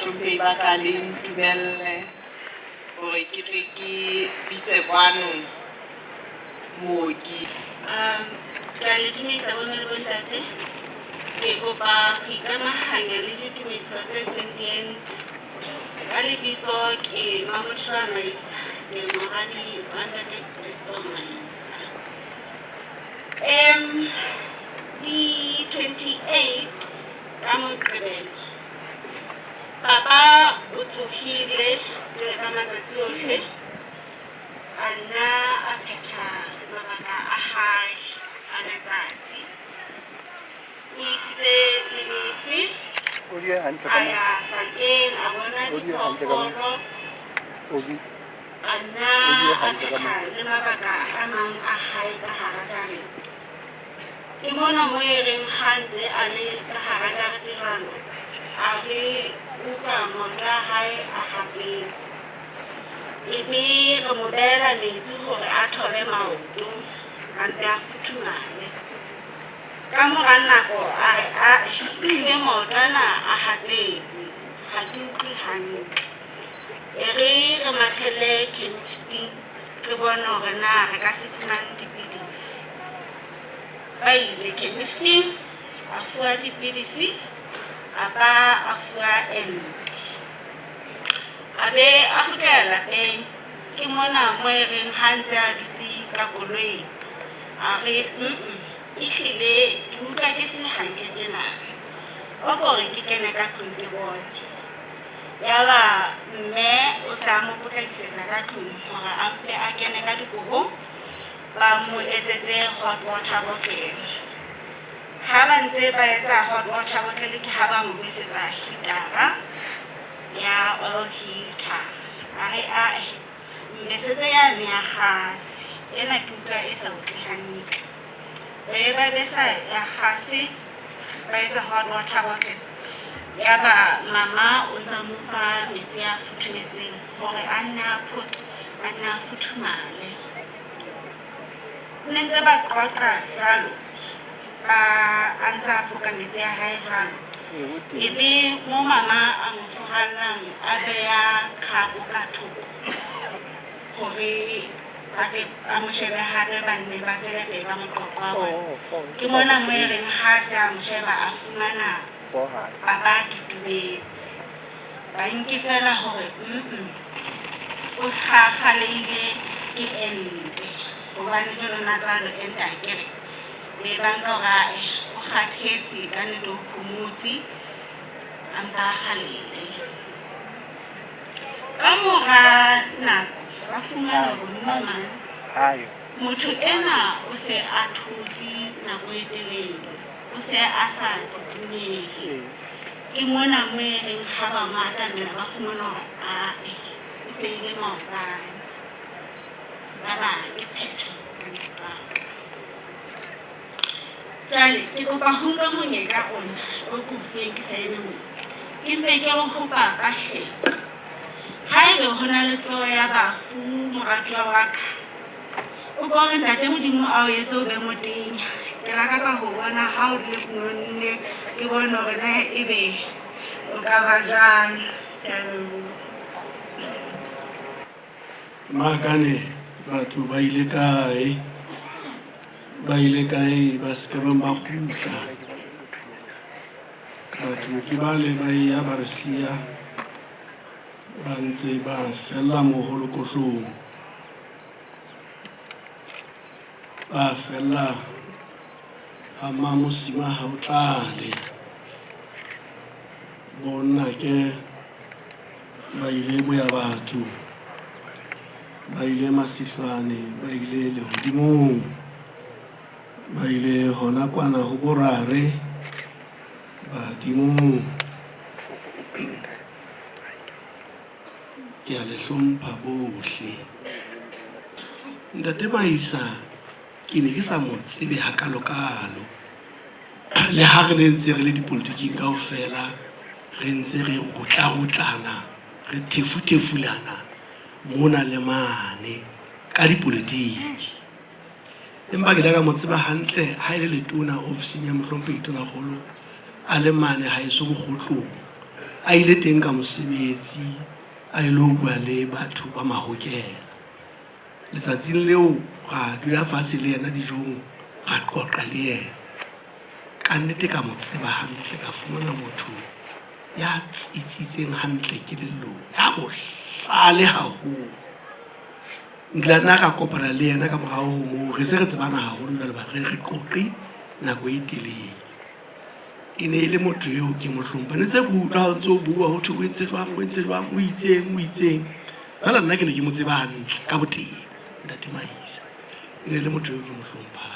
bahlomphehi ba ka le ntumelle hore ke tle ke bitse kwano mooki. Ke a le dumedisa bomme le bontate. Ke kopa ho ikamahanya le ditumediso tse seng di entse. Ka lebitso ke Mamotjhaba Maisa, ke moradi wa ntate Pritso Maisa. Di 28 ka Moqebelo, Papa o tsohile ka matsatsi ohle, a nna a phetha mabaka a hae a letsatsi. O isitse lebese, a ya sakeng a bona diphoofolo, a nna a phetha le mabaka a mang a hae ka hara jarete. Ke mona moo e reng ha ntse a le ka hara jarete jwalo, a re utlwa maoto a hae a hatsetse. Ebe re mo behela metsi hore a thole maoto a nte a futhumale. Ka mora nako a re ehlile maoto ana a hatsetse, ha ke utlwe hantle. E re mathele chemist-ing re bone hore na re ka se fumane dipidisi. Ba ile chemist-ing, a fuwa dipidisi, a ba a fuwa ente. A be a kgutlela lapeng, ke mona moo e reng ha ntse a dutse ka koloing, a re ehlile ke utlwa ke se hantle tjena. O ko re ke kene ka tlung ke bone. Yaba mme o sa mo potlakisetsa ka tlung hore a mpe a kene ka dikobo, ba mo etsetse hot water bottle. Ha ba ntse ba etsa hot water bottle ke ha ba mo besetsa hitara ya oil heater. A re mbesetse yane ya kgase, ena ke utlwa e sa utlwe hantle. Ba besa ya kgase, ba etsa hot water bottle. Yaba mama o ntsa mo fa metsi a futhumetseng hore a nne a futhumale. Ne ntse ba qoqa jwalo, a ntse a foka metsi a hae jwalo. Ebe mo mama a mo tlohallang a beha kgapo ka thoko hore a mo shebe hape ba nne ba tswele pele ba moqoqo wa bona. Ke mona moo e reng ha se a mo sheba a fumana Papa tutubetse. Ba nke fela hore o kgaleile ke ente, hobane jwalo na tsalo ente a kere. Be ba nka hore o kgathetse ka nnete o phomotse, a mpa a kgalete. Ka mora nako ba fumana bonnomane, motho ena o se a thotse nako e telele, o se a sa tsitsimehe. Ke mona moo e reng ha ba mo atamela ba fumana hore e se e le maobane. Yaba ke phetho. Jwale ke kopa ho nka monyetla ona o ke o fuweng ke sa eme moo, ke mpe ke re ho Papa hle, haebe ho na le tseho ya bafu moratuwa wa ka, o ko re ntate Modimo a o etse o be motenya. Ke lakatsa ho bona ha o le nonne, ke bone hore na ebe o ka ba jwang. Ke a leboha. Makane batho ba ile kae? Ba ile kae ba se ka ba kgutla? Batho ke bale ba ya ba re siya ba ntse ba fella moholo kohlong, ba fella ha mosima ha o tlale. Bona ke ba ile boya batho, ba ile Masihlwane, ba ile Lehodimong, ba ile hona kwana ho Borare badimong. Ke a le hlompha bohle. Ntate Maisa ke ne ke sa mo tsebe hakalo-kalo, le ha re ne ntse re le dipolotiking kaofela, re ntse re rutla-rutlana, re thefulana mona le mane ka dipolotiki. Empa ke la ka mo tseba hantle ha ile letona ofising ya Mohlomphehi Tonakgolo a le mane ha eso Bokgotlong, a ile teng ka mosebetsi a ile ho bua le batho ba Mahokela. Letsatsing leo ra dula fatshe le yena dijong ra qoqa le yena. Ka nnete ka mo tseba hantle, ka fumana motho ya tsitsitseng hantle kelellong, ya bohlale haholo. Nkile nna ka kopana le yena ka morao moo, re se re tsebana haholo jwale ba re qoqe nako e telele. E ne e le motho eo ke mo hlompha. Ne ntse ke utlwa ha ntse o bua ho thwe o entse jwang, o itseng. Jwale nna ke ne ke mo tseba hantle ka boteng Ntate Maisa. E ne le motho eo ke mo hlomphang.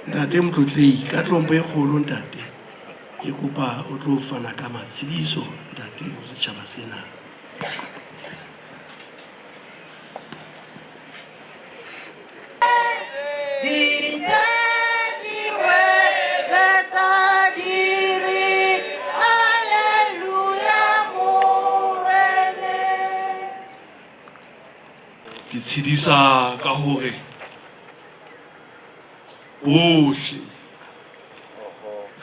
Ntate Motlotlei, ka tlhompho e kgolo ntate, ke kopa o tlo fana ka matsebiso ntate ho setjhaba sena. Ke tshedisa ka hore bohle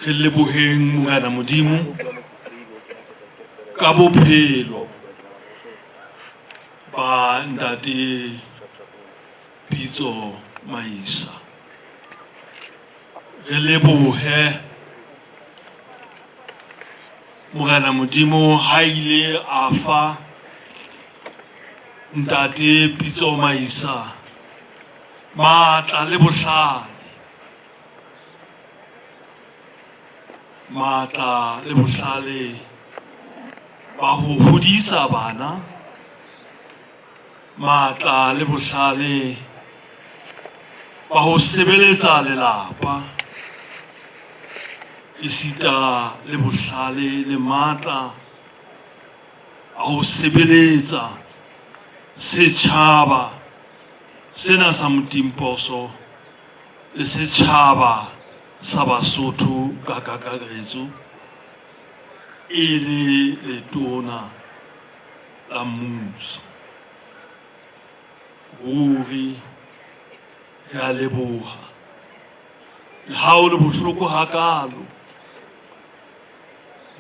re leboheng Morena Modimo ka bophelo ba Ntate Pitso Maisa. Re lebohe Morena Modimo ha ile a fa Ntate Pitso Maisa matla le bohlale. Matla le bohlale ba ho hodisa bana, matla le bohlale ba ho sebeletsa lelapa, esita le bohlale le matla a ho sebeletsa setjhaba sena sa Motimposo le setjhaba sa Basotho ka kakaretso e le letona la mmuso. Ruri re a leboha le ha o le bohloko hakalo,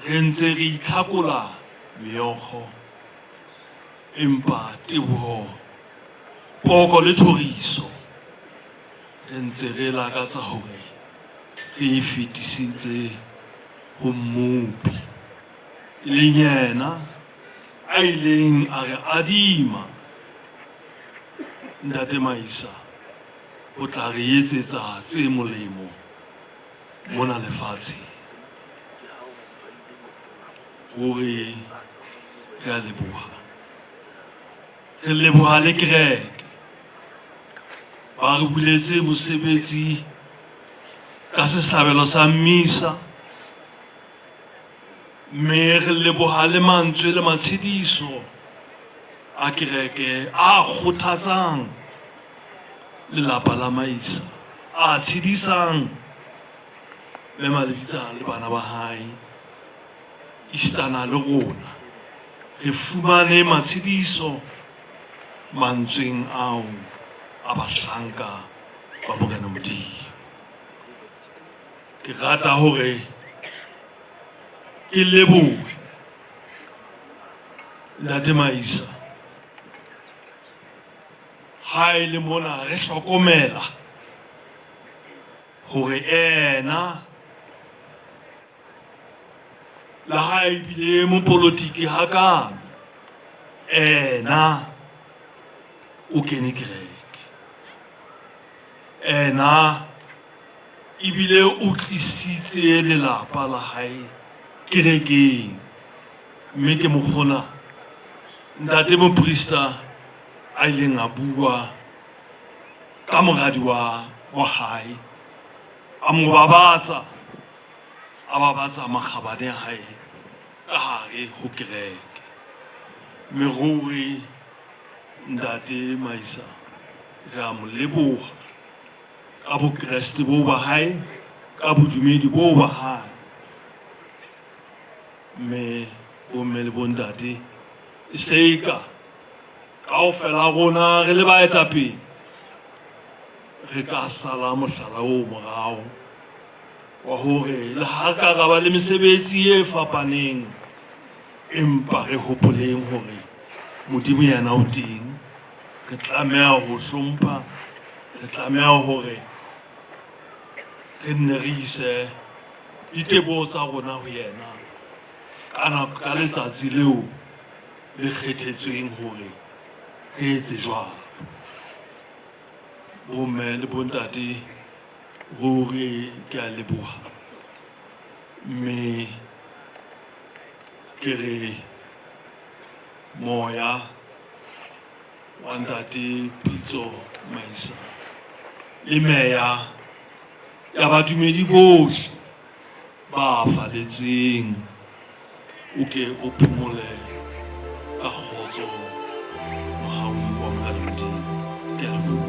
re ntse re itlhakola meokgo, empa teboho, poko le thoriso re ntse re lakatsa hore re e fetisitse ho mmupi, e leng yena a ileng a re adima Ntate Maisa o tla re etsetsa tse molemo mona lefatsheng. Hore re a leboha, re leboha le kereke ba re buletse mosebetsi ka sehlabelo sa mmisa, mme re leboha le mantswe le matshediso a kereke a kgothatsang lelapa la Maisa, a tshedisang le Malebitsa le bana ba hae, isitana le rona re fumane matshediso mantsweng ao a bahlanka ba Morena Modimo. Ke rata hore ke lebohe Ntate Maisa ha e le mona re hlokomela hore ena la ha e bile mopolotiki hakana, ena o kene kereke, ena ebile o tlisitse lelapa la hae kerekeng, mme ke mokgona Ntate Moprista a ileng a bua ka moradi wa hae, a mo babatsa, a babatsa makgabane a hae ka hare ho kereke. Meruri Ntate Maisa re a mo leboha ka bokreste bo ba hae, ka bodumedi bo ba hae, mme bomme le bontate e seika kaofela rona re le baetapele re ka sala mohlala o morao wa hore le ha ka ba le mesebetsi e fapaneng empa re hopoleng hore Modimo yena o teng. Re tlameha ho hlompha, re tlameha hore re nne re ise diteboho tsa rona ho yena ka letsatsi leo le kgethetsweng hore re etse jwalo. Bomme le bontate ruri ke a leboha, mme ke re moya wa ntate Pitso Maisa le meya ya badumedi bohle ba faletseng o ke o phomole ka kgotso mohaong wa Modimo. Ke a leboha.